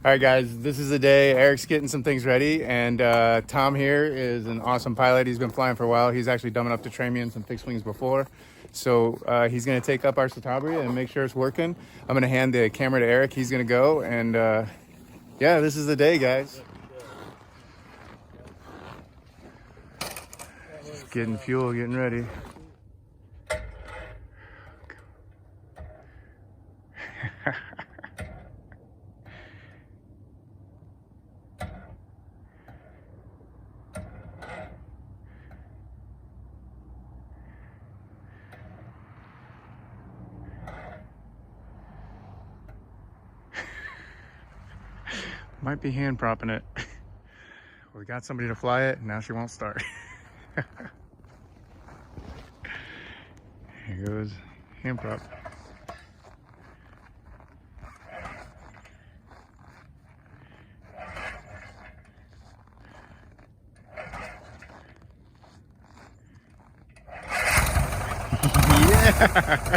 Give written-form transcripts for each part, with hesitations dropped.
All right, guys, this is the day. Eric's getting some things ready, and Tom here is an awesome pilot. He's been flying for a while. He's actually dumb enough to train me in some fixed wings before. So he's going to take up our Citabria and make sure it's working. I'm going to hand the camera to Eric. He's going to go, and yeah, this is the day, guys. Just getting fuel, getting ready. Might be hand propping it. We got somebody to fly it, and now she won't start. Here goes hand prop. Yeah.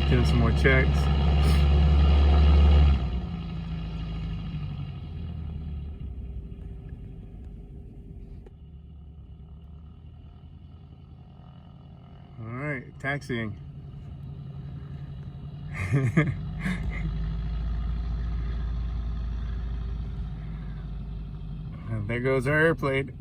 Doing some more checks. All right, taxiing. And there goes our airplane.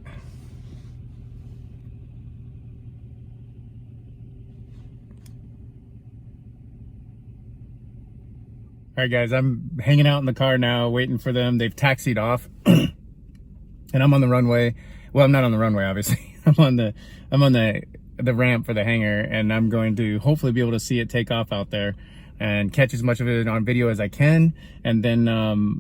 All right, guys, I'm hanging out in the car now, waiting for them. They've taxied off, and I'm on the runway. Well, I'm not on the runway, obviously. I'm on the ramp for the hangar, and I'm going to hopefully be able to see it take off out there and catch as much of it on video as I can. And then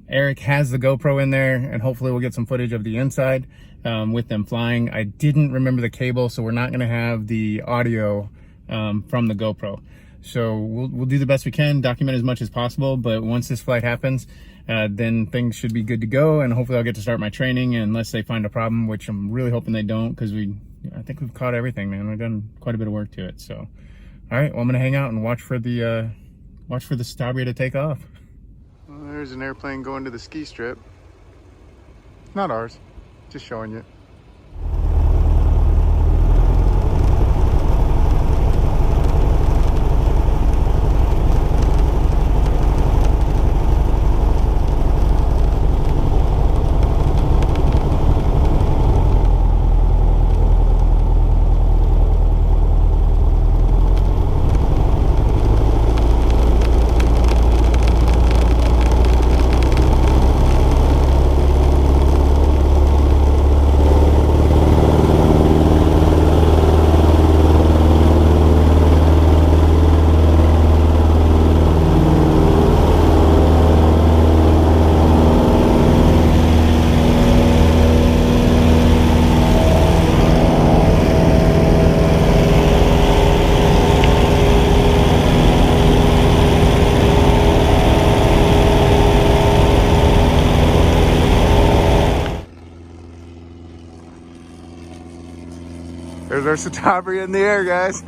Eric has the GoPro in there, and hopefully we'll get some footage of the inside with them flying. I didn't remember the cable, so we're not going to have the audio from the GoPro. So we'll do the best we can, document as much as possible, but once this flight happens, then things should be good to go, and hopefully I'll get to start my training unless they find a problem, which I'm really hoping they don't, because I think we've caught everything, man. We've done quite a bit of work to it. So, all right, well, I'm gonna hang out and watch for the Citabria to take off. Well, there's an airplane going to the ski strip. Not ours, just showing you. There's our Citabria in the air, guys.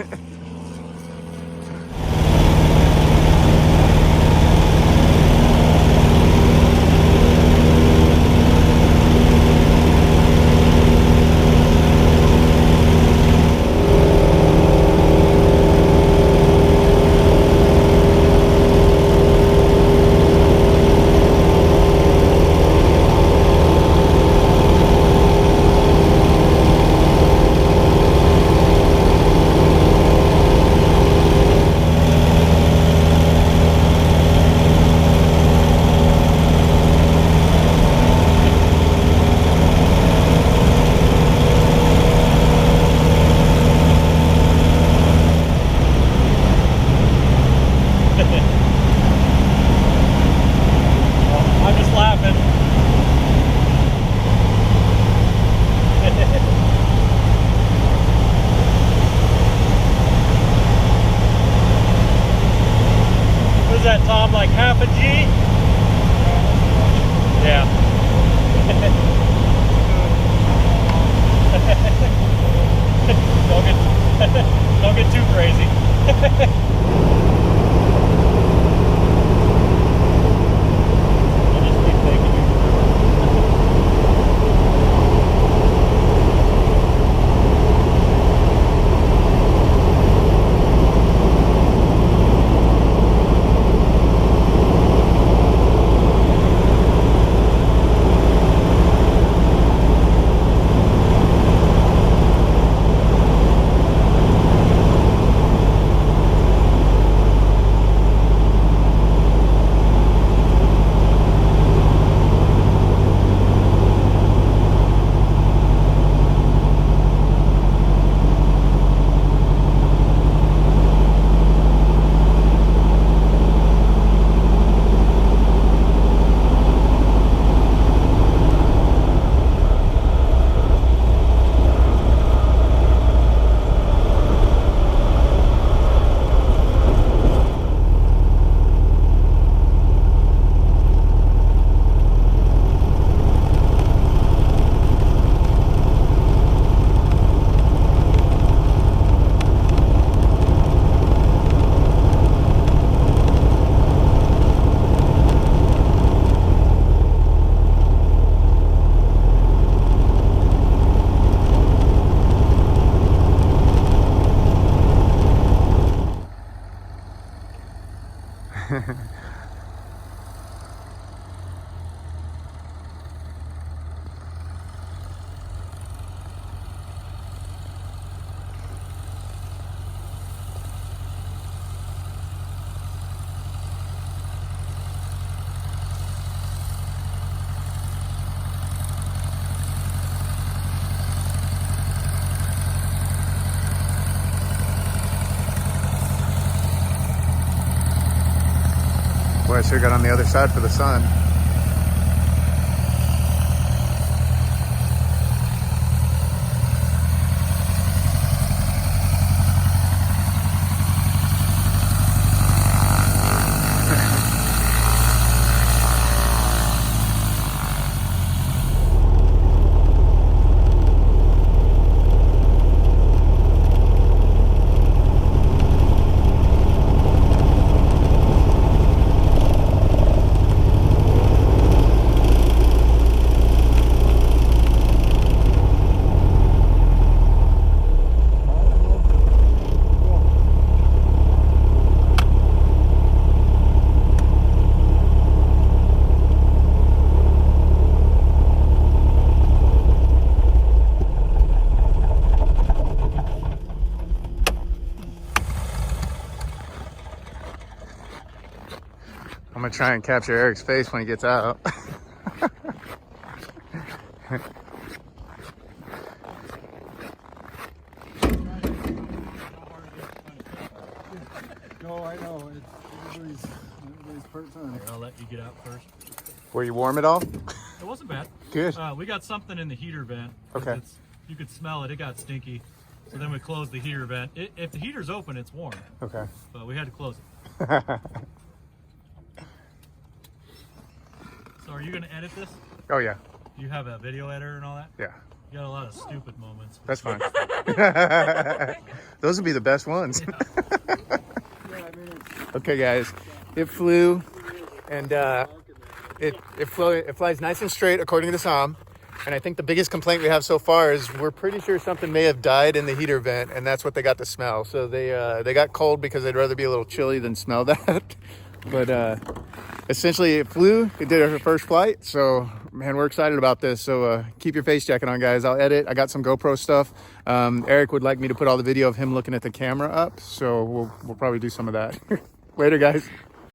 should have got on the other side for the sun. I'm gonna try and capture Eric's face when he gets out. No, I know. Everybody's part-time. Here, I'll let you get out first. Were you warm at all? It wasn't bad. Good. We got something in the heater vent. Okay. You could smell it. It got stinky. So then we closed the heater vent. If the heater's open, it's warm. Okay. But we had to close it. So are you going to edit this? Oh yeah. You have a video editor and all that? Yeah. You got a lot of stupid moments. That's fine. Those would be the best ones. Okay, guys, it flew, and it flies nice and straight according to Sam. And I think the biggest complaint we have so far is we're pretty sure something may have died in the heater vent, and that's what they got to smell. So they got cold because they'd rather be a little chilly than smell that. But essentially it flew. It did our first flight. So man, we're excited about this. So keep your face jacket on, guys. I'll edit. I got some GoPro stuff. Eric would like me to put all the video of him looking at the camera up. So we'll probably do some of that. Later, guys.